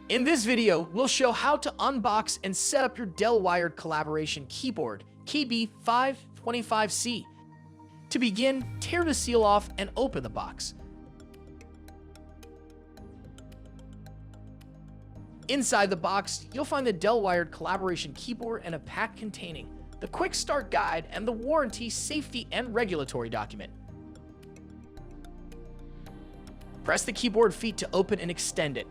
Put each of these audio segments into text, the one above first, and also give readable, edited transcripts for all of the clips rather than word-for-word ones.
In this video, we'll show how to unbox and set up your Dell Wired Collaboration Keyboard KB525C. To begin, tear the seal off and open the box. Inside the box, you'll find the Dell Wired Collaboration Keyboard and a pack containing the Quick Start Guide and the Warranty, Safety, and Regulatory document. Press the keyboard feet to open and extend it.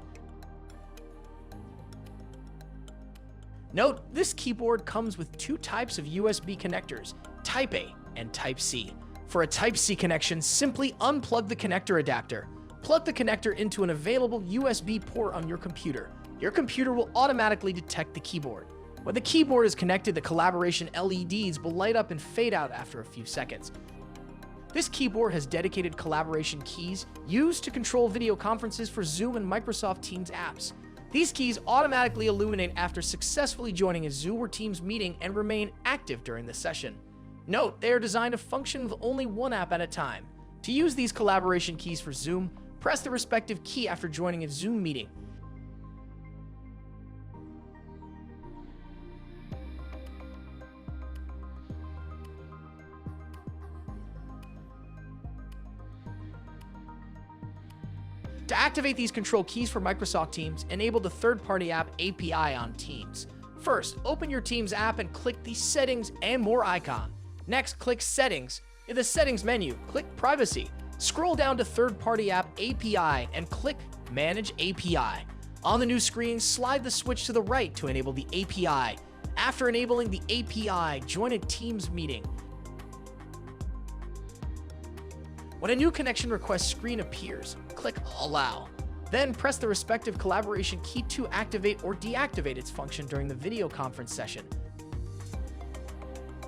Note, this keyboard comes with two types of USB connectors, Type A and Type C. For a Type C connection, simply unplug the connector adapter. Plug the connector into an available USB port on your computer. Your computer will automatically detect the keyboard. When the keyboard is connected, the collaboration LEDs will light up and fade out after a few seconds. This keyboard has dedicated collaboration keys used to control video conferences for Zoom and Microsoft Teams apps. These keys automatically illuminate after successfully joining a Zoom or Teams meeting and remain active during the session. Note, they are designed to function with only one app at a time. To use these collaboration keys for Zoom, press the respective key after joining a Zoom meeting. To activate these control keys for Microsoft Teams, enable the third-party app API on Teams. First, open your Teams app and click the Settings and More icon. Next, click Settings. In the Settings menu, click Privacy. Scroll down to Third-party app API and click Manage API. On the new screen, slide the switch to the right to enable the API. After enabling the API, join a Teams meeting. When a new connection request screen appears, click Allow. Then press the respective collaboration key to activate or deactivate its function during the video conference session.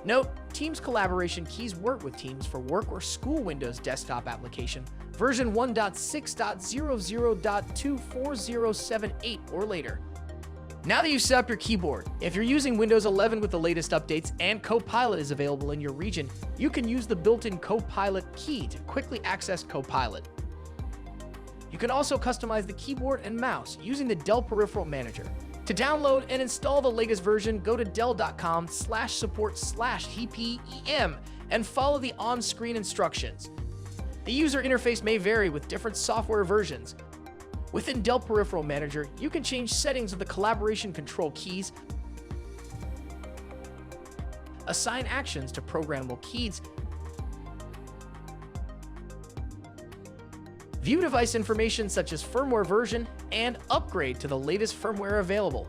Note, Teams collaboration keys work with Teams for work or school Windows desktop application version 1.6.00.24078 or later. Now that you've set up your keyboard, if you're using Windows 11 with the latest updates and Copilot is available in your region, you can use the built-in Copilot key to quickly access Copilot. You can also customize the keyboard and mouse using the Dell Peripheral Manager. To download and install the latest version, go to dell.com/support/tpem and follow the on-screen instructions. The user interface may vary with different software versions. Within Dell Peripheral Manager, you can change settings of the collaboration control keys, assign actions to programmable keys, view device information such as firmware version, and upgrade to the latest firmware available.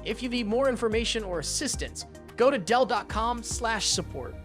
If you need more information or assistance, go to dell.com/support.